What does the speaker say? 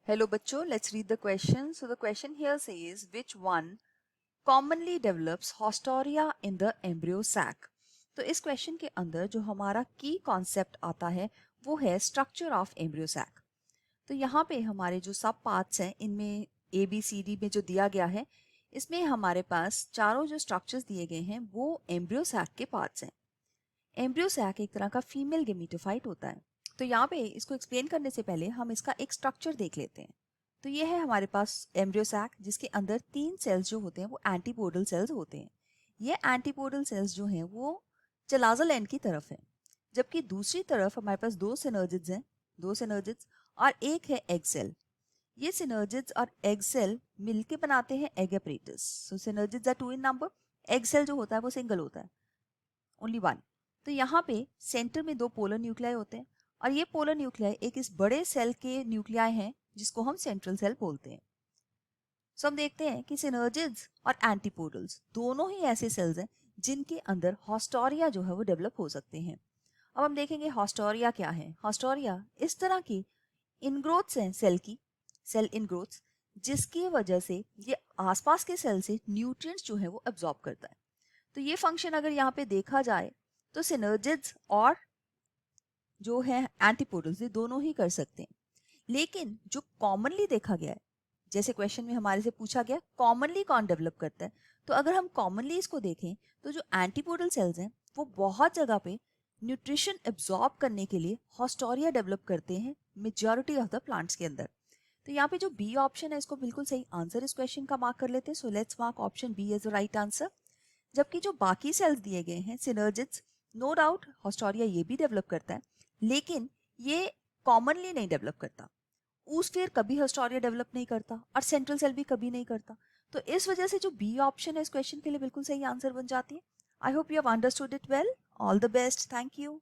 Hello बच्चों, let's read the question. So the question here says which one commonly develops haustoria in the embryo sac. तो इस question के अंदर जो हमारा की कॉन्सेप्ट आता है वो है स्ट्रक्चर ऑफ एम्ब्रियो सैक. तो यहाँ पे हमारे जो सब पार्ट्स हैं इनमें ABCD में जो दिया गया है इसमें हमारे पास चारों जो स्ट्रक्चर्स दिए गए हैं वो एम्ब्रियो सैक के पार्ट्स हैं. एम्ब्रियो सैक एक तरह का फीमेल गेमेटोफाइट होता है. तो यहाँ पे इसको एक्सप्लेन करने से पहले हम इसका एक स्ट्रक्चर देख लेते हैं. तो ये है हमारे पास एम्ब्रियो सैक जिसके अंदर 3 सेल्स जो होते हैं वो एंटीपोडल सेल्स होते हैं. ये एंटीपोडल सेल्स जो हैं वो चलाजल एंड की तरफ है, जबकि दूसरी तरफ हमारे पास दो सिनर्जिड्स हैं, दो सिनर्जिड्स और एक है एग सेल. ये सिनर्जिड्स और एग सेल मिलके बनाते हैं egg apparatus. So synergids are 2 in number, egg cell जो होता है वो सिंगल होता है, ओनली वन. तो यहाँ पे सेंटर में दो पोलर न्यूक्लियाई होते हैं और ये पोलर न्यूक्लियाई एक इस बड़े सेल के न्यूक्लियाई हैं जिसको हम सेंट्रल सेल बोलते हैं. सो हम देखते हैं कि सिनर्जिड्स और एंटीपोडल्स दोनों ही ऐसे सेल्स हैं जिनके अंदर हॉस्टोरिया जो है वो डेवलप हो सकते हैं. अब हम देखेंगे हॉस्टोरिया क्या है. हॉस्टोरिया इस तरह की इनग्रोथ्स हैं सेल की, सेल इनग्रोथ्स, जिसकी वजह से ये आसपास के सेल से न्यूट्रिएंट्स जो है वो एब्जॉर्ब करता है. तो ये फंक्शन अगर यहाँ पे देखा जाए तो सिनर्जिड्स और जो है एंटीपोडल्स ये दोनों ही कर सकते हैं. लेकिन जो कॉमनली देखा गया है, जैसे क्वेश्चन में हमारे से पूछा गया कॉमनली कौन डेवलप करता है, तो अगर हम कॉमनली इसको देखें तो जो एंटीपोडल सेल्स हैं वो बहुत जगह पे न्यूट्रिशन एब्जॉर्ब करने के लिए हॉस्टोरिया डेवलप करते हैं मेजॉरिटी ऑफ द प्लांट्स के अंदर. तो यहाँ पे जो बी ऑप्शन है इसको बिल्कुल सही आंसर इस क्वेश्चन का मार्क कर लेते हैं. So let's mark option B as the right answer. जबकि जो बाकी सेल्स दिए गए हैं सिनर्जिड्स, नो डाउट हॉस्टोरिया ये भी डेवलप करता है, लेकिन ये कॉमनली नहीं डेवलप करता. ऊस्फेयर कभी हॉस्टोरिया डेवलप नहीं करता और सेंट्रल सेल भी कभी नहीं करता. तो इस वजह से जो बी ऑप्शन है इस क्वेश्चन के लिए बिल्कुल सही आंसर बन जाती है. I hope you have understood it well. All the best. Thank you.